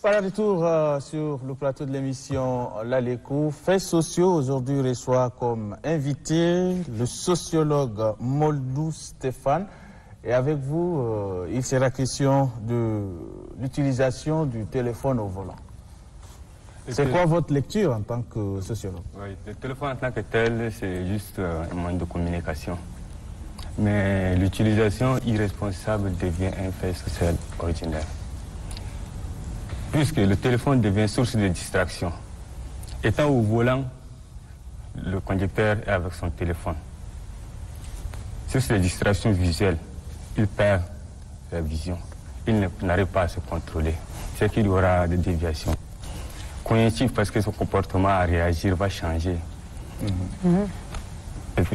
Voilà, retour sur le plateau de l'émission L'Aléco. Faits sociaux, aujourd'hui reçoit comme invité le sociologue Moldou Stéphane. Et avec vous, il sera question de l'utilisation du téléphone au volant. C'est quoi votre lecture en tant que sociologue? Oui, le téléphone en tant que tel, c'est juste un moyen de communication. Mais l'utilisation irresponsable devient un fait social ordinaire. Puisque le téléphone devient source de distraction. Étant au volant, le conducteur est avec son téléphone. Sur ces distractions visuelles, il perd la vision. Il n'arrive pas à se contrôler. C'est qu'il y aura des déviations. Cognitif, parce que son comportement à réagir va changer.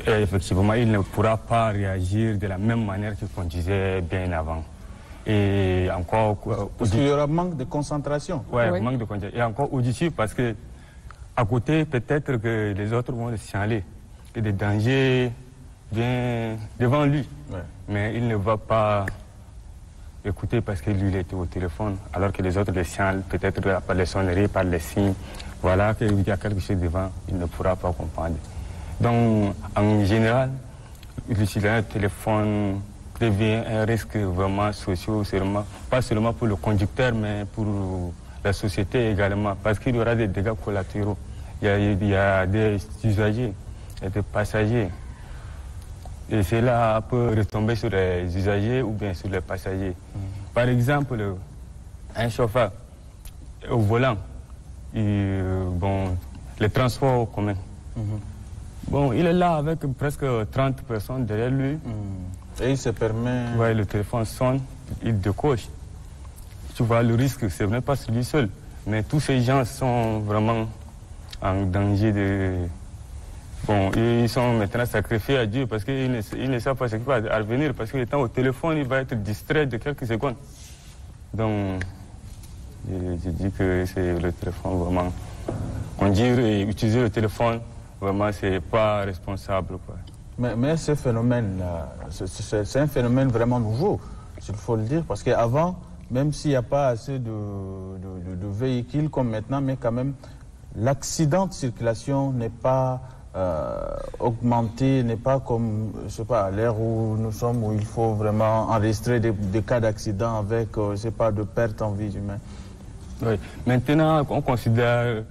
Effectivement, il ne pourra pas réagir de la même manière qu'il conduisait bien avant. Et encore... Parce qu'il y aura manque de concentration. Ouais, oui, manque de concentration. Et encore auditif, parce que à côté, peut-être que les autres vont le signaler. Que des dangers viennent devant lui. Ouais. Mais il ne va pas écouter parce que lui, il était au téléphone. Alors que les autres le signalent, peut-être par les sonneries, par les signes. Voilà, qu'il y a quelque chose devant, il ne pourra pas comprendre. Donc, en général, l'utilisation du téléphone devient un risque vraiment social, pas seulement pour le conducteur, mais pour la société également, parce qu'il y aura des dégâts collatéraux. Il y a des usagers et des passagers. Et cela peut retomber sur les usagers ou bien sur les passagers. Par exemple, un chauffeur au volant, les transports communs. Bon, il est là avec presque 30 personnes derrière lui. Et il se permet... Ouais, le téléphone sonne, il décoche. Tu vois, le risque, c'est même pas celui seul. Mais tous ces gens sont vraiment en danger de... Bon, ils sont maintenant sacrifiés à Dieu parce qu'ils ne savent pas ce qui va advenir. Parce qu'étant au téléphone, il va être distrait de quelques secondes. Donc, je dis que c'est le téléphone vraiment... Conduire et utiliser le téléphone, vraiment, c'est pas responsable, quoi. Mais ce phénomène, c'est un phénomène vraiment nouveau, il faut le dire, parce qu'avant, même s'il n'y a pas assez de véhicules comme maintenant, mais quand même, l'accident de circulation n'est pas augmenté, n'est pas comme, je sais pas, à l'ère où nous sommes, où il faut vraiment enregistrer des cas d'accident avec, je sais pas, de perte en vie humaine. Oui, maintenant, on considère,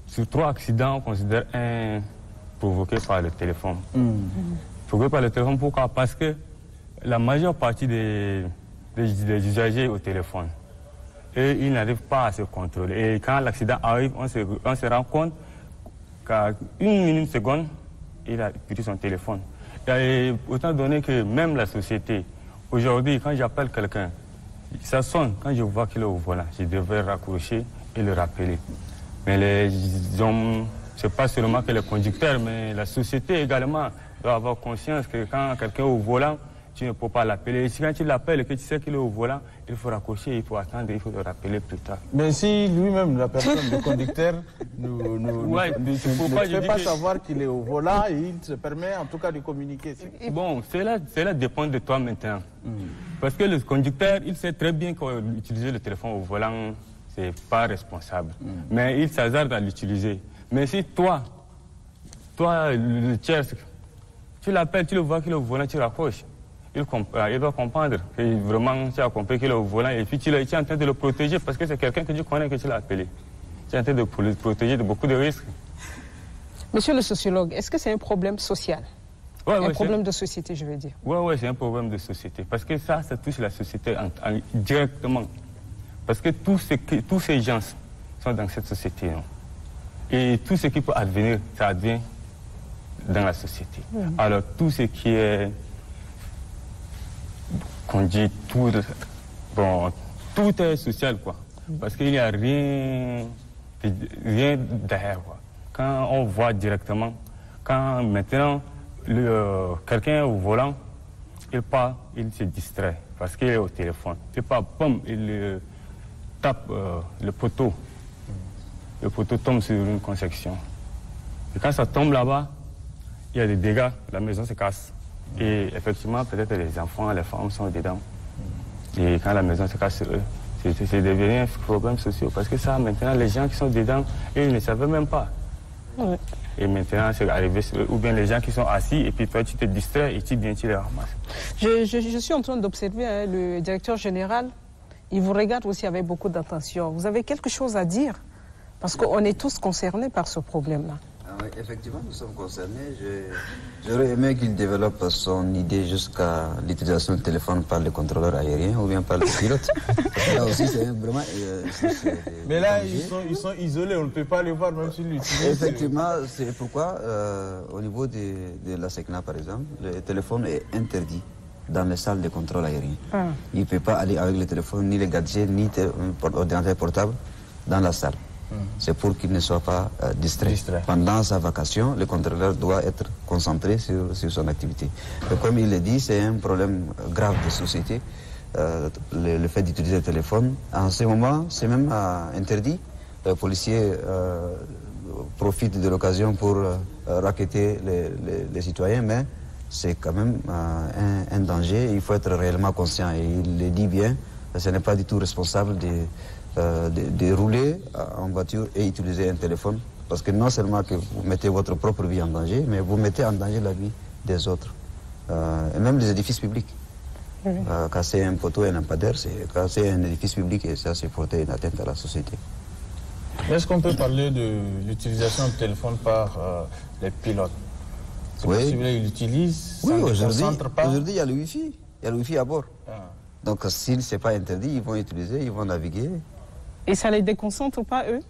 sur 3 accidents, on considère un provoqué par le téléphone. Provoqué par le téléphone, pourquoi? Parce que la majeure partie des usagers au téléphone, et ils n'arrivent pas à se contrôler. Et quand l'accident arrive, on se rend compte qu'à 1 minute seconde, il a pris son téléphone. Et autant donné que même la société, aujourd'hui, quand j'appelle quelqu'un, ça sonne, quand je vois qu'il est au volant, je devrais raccrocher et le rappeler. Mais les hommes... Ce n'est pas seulement que les conducteurs, mais la société également doit avoir conscience que quand quelqu'un est au volant, tu ne peux pas l'appeler. Et quand tu l'appelles et que tu sais qu'il est au volant, il faut raccrocher, il faut attendre, il faut le rappeler plus tard. Mais si lui-même, la personne, le conducteur, ne fait pas savoir qu'il est au volant, il se permet en tout cas de communiquer. Bon, cela dépend de toi maintenant. Parce que le conducteur, il sait très bien qu'utiliser le téléphone au volant, ce n'est pas responsable. Mais il s'hasarde à l'utiliser. Mais si toi, le tiers, tu l'appelles, tu le vois qu'il est au volant, tu raccroches. Il doit comprendre que vraiment tu as compris qu'il est au volant et puis tu es en train de le protéger parce que c'est quelqu'un que tu connais que tu l'as appelé. Tu es en train de le protéger de beaucoup de risques. Monsieur le sociologue, est-ce que c'est un problème social? Un problème de société, je veux dire. Oui, c'est un problème de société. Parce que ça touche la société directement. Parce que tous ces gens sont dans cette société. Non? Et tout ce qui peut advenir, ça advient dans la société. Alors tout ce qui est conduit, tout est social, quoi. Parce qu'il n'y a rien derrière, quoi. Quand on voit directement, quand maintenant quelqu'un est au volant, il part, il se distrait parce qu'il est au téléphone. Il part, boum, il tape le poteau. Le poteau tombe sur une construction. Et quand ça tombe là-bas, il y a des dégâts, la maison se casse. Et effectivement, peut-être les enfants, les femmes sont dedans. Et quand la maison se casse sur eux, C'est devenu un problème social. Parce que ça, maintenant, les gens qui sont dedans, ils ne savaient même pas. Ouais. Et maintenant, c'est arrivé, ou bien les gens qui sont assis, et puis toi, tu te distrais et tu viens, tu les ramasses. Je suis en train d'observer le directeur général. Il vous regarde aussi avec beaucoup d'attention. Vous avez quelque chose à dire? Parce qu'on est tous concernés par ce problème-là. Oui, effectivement, nous sommes concernés. J'aurais aimé qu'il développe son idée jusqu'à l'utilisation du téléphone par les contrôleurs aériens ou bien par les pilotes. Là aussi, c'est vraiment... Mais là, ils sont isolés, on ne peut pas les voir même s'ils l'utilisent. Effectivement, c'est pourquoi, au niveau de la SECNA, par exemple, le téléphone est interdit dans les salles de contrôle aérien. Il ne peut pas aller avec le téléphone, ni les gadgets, ni l'ordinateur portable dans la salle. C'est pour qu'il ne soit pas distrait. Pendant sa vacation, le contrôleur doit être concentré sur son activité. Et comme il l'a dit, c'est un problème grave de société, le fait d'utiliser le téléphone. En ce moment, c'est même interdit. Les policiers profitent de l'occasion pour racketter les citoyens, mais c'est quand même un danger. Il faut être réellement conscient. Et il le dit bien, ce n'est pas du tout responsable de rouler en voiture et utiliser un téléphone. Parce que non seulement que vous mettez votre propre vie en danger, mais vous mettez en danger la vie des autres. Et même les édifices publics. Casser un poteau et un lampadaire, c'est casser un édifice public et ça, c'est porter une atteinte à la société. Est-ce qu'on peut parler de l'utilisation du téléphone par les pilotes? C'est possible, ils l'utilisent, oui, aujourd'hui, il y a le Wi-Fi. Il y a le Wi-Fi à bord. Donc, s'il ne s'est pas interdit, ils vont utiliser, ils vont naviguer. Et ça les déconcentre pas, eux?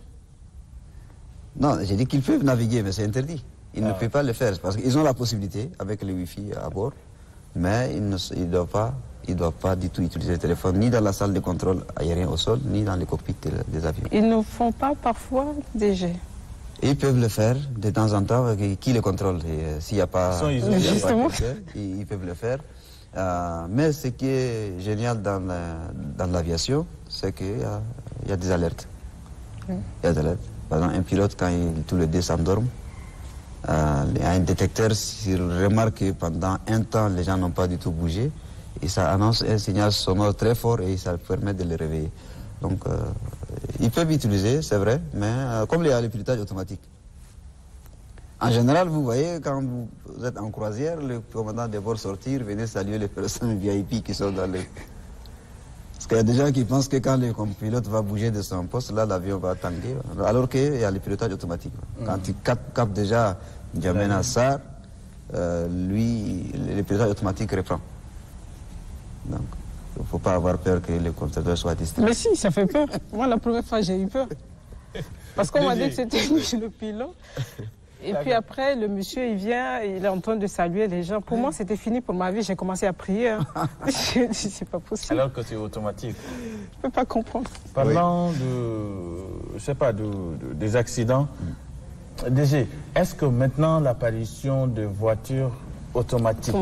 Non, j'ai dit qu'ils peuvent naviguer, mais c'est interdit. Ils ne peuvent pas le faire, parce qu'ils ont la possibilité avec le Wi-Fi à bord, mais ils ne doivent pas du tout utiliser le téléphone, ni dans la salle de contrôle aérien au sol, ni dans les cockpits des avions. Ils ne font pas parfois DG? Ils peuvent le faire de temps en temps, qui le contrôle? S'il n'y a pas... Ils peuvent le faire. Mais ce qui est génial dans l'aviation, c'est qu'il y a des alertes. Il y a des alertes. Par exemple, un pilote, quand tous les deux s'endorment, il y a un détecteur, s'il remarque que pendant un temps, les gens n'ont pas du tout bougé, et ça annonce un signal sonore très fort et ça permet de les réveiller. Donc, ils peuvent utiliser, c'est vrai, mais comme il y a le pilotage automatique. En général, vous voyez, quand vous êtes en croisière, le commandant de bord sortir, venez saluer les personnes VIP qui sont dans les... Parce qu'il y a des gens qui pensent que quand le pilote va bouger de son poste, là, l'avion va tanguer. Alors qu'il y a le pilotage automatique. Quand il capte déjà N'Djamena Sarr, lui, le pilotage automatique reprend. Donc, il ne faut pas avoir peur que le conducteur soit distrait. Mais si, ça fait peur. Moi, la première fois, j'ai eu peur. Parce qu'on m'a dit que c'était le pilote. Et puis après, le monsieur, il vient, il est en train de saluer les gens. Pour moi, c'était fini pour ma vie. J'ai commencé à prier. C'est pas possible. Alors que c'est automatique. Je ne peux pas comprendre. Parlant de, je sais pas, des accidents, DG, est-ce que maintenant l'apparition de voitures automatiques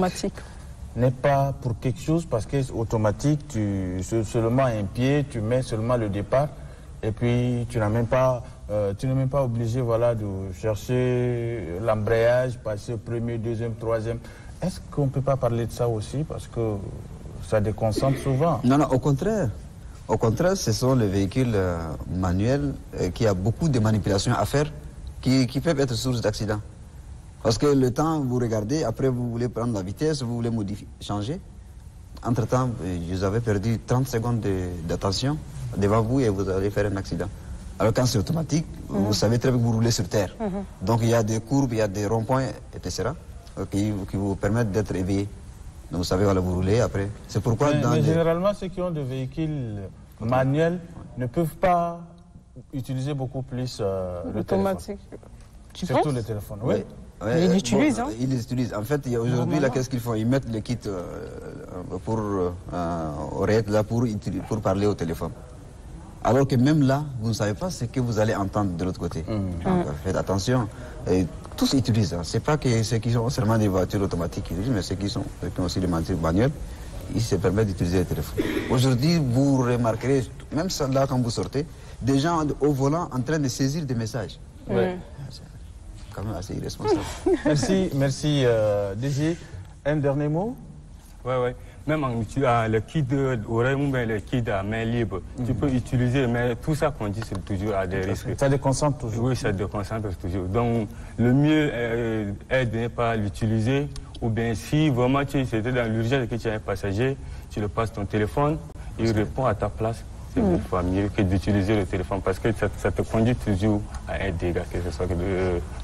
n'est pas pour quelque chose? Parce que automatique, c'est seulement un pied, tu mets seulement le départ, et puis tu n'es même pas obligé, voilà, de chercher l'embrayage, passer premier, deuxième, troisième. Est-ce qu'on ne peut pas parler de ça aussi? Parce que ça déconcentre souvent. Non, au contraire. Au contraire, ce sont les véhicules manuels qui ont beaucoup de manipulations à faire qui peuvent être source d'accidents. Parce que le temps, vous regardez, après vous voulez prendre la vitesse, vous voulez modifier, changer. Entre-temps, vous avez perdu 30 secondes d'attention devant vous et vous allez faire un accident. Alors quand c'est automatique, vous savez très bien que vous roulez sur terre. Donc il y a des courbes, il y a des ronds-points, etc. Qui vous permettent d'être éveillé. Donc vous savez, voilà, vous roulez après. C'est pourquoi mais généralement, ceux qui ont des véhicules manuels ne peuvent pas utiliser beaucoup plus le téléphone. Surtout le téléphone, oui. Ils l'utilisent, hein? Ils les utilisent. En fait, aujourd'hui, là, qu'est-ce qu'ils font? Ils mettent le kit pour oreillette là pour parler au téléphone. Alors que même là, vous ne savez pas ce que vous allez entendre de l'autre côté. Donc, faites attention. Et tous utilisent. Ce n'est pas que ceux qui ont seulement des voitures automatiques qui utilisent, mais ceux qui ont aussi des voitures manuelles, ils se permettent d'utiliser le téléphone. Aujourd'hui, vous remarquerez, même là, quand vous sortez, des gens au volant en train de saisir des messages. Ouais. C'est quand même assez irresponsable. Merci, DG. Un dernier mot? Oui. même en utilisant le kit d'oreille ou bien le kit à main libre, tu peux utiliser, mais tout ça conduit toujours à des risques. Ça déconcentre toujours. Oui, ça déconcentre toujours. Donc, le mieux est de ne pas l'utiliser, ou bien si vraiment c'était dans l'urgence que tu as un passager, tu le passes ton téléphone, il répond à ta place. C'est mille fois mieux que d'utiliser le téléphone parce que ça te conduit toujours à un dégât, que ce soit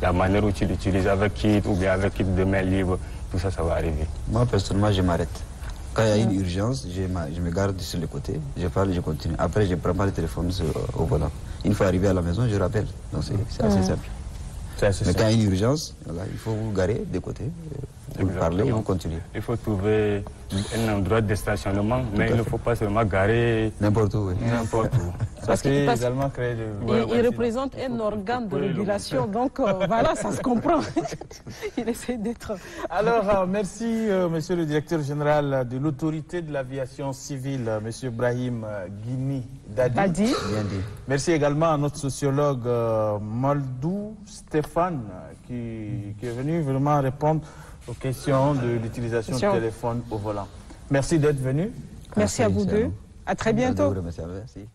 la manière où tu l'utilises avec kit ou bien avec kit de main libre, tout ça, ça va arriver. Moi, personnellement, je m'arrête. Quand il y a une urgence, je me garde sur le côté, je parle, je continue. Après, je ne prends pas le téléphone au volant. Une fois arrivé à la maison, je rappelle. Donc, c'est assez simple. Mais quand il y a une urgence, voilà, il faut vous garer de côté, vous parler et vous continuez. Il faut trouver un endroit de stationnement, mais il ne faut pas seulement garer n'importe où. Oui. N'importe où. Parce qu'il également créer il représente un organe de régulation, donc voilà, ça se comprend. Il essaie d'être... Alors, merci, monsieur le directeur général de l'autorité de l'aviation civile, monsieur Brahim Guini Dadi. Bien dit. Merci également à notre sociologue Moldou Stéphane, qui est venu vraiment répondre aux questions de l'utilisation du téléphone au volant. Merci d'être venu. Merci à vous deux. À très bientôt. Merci.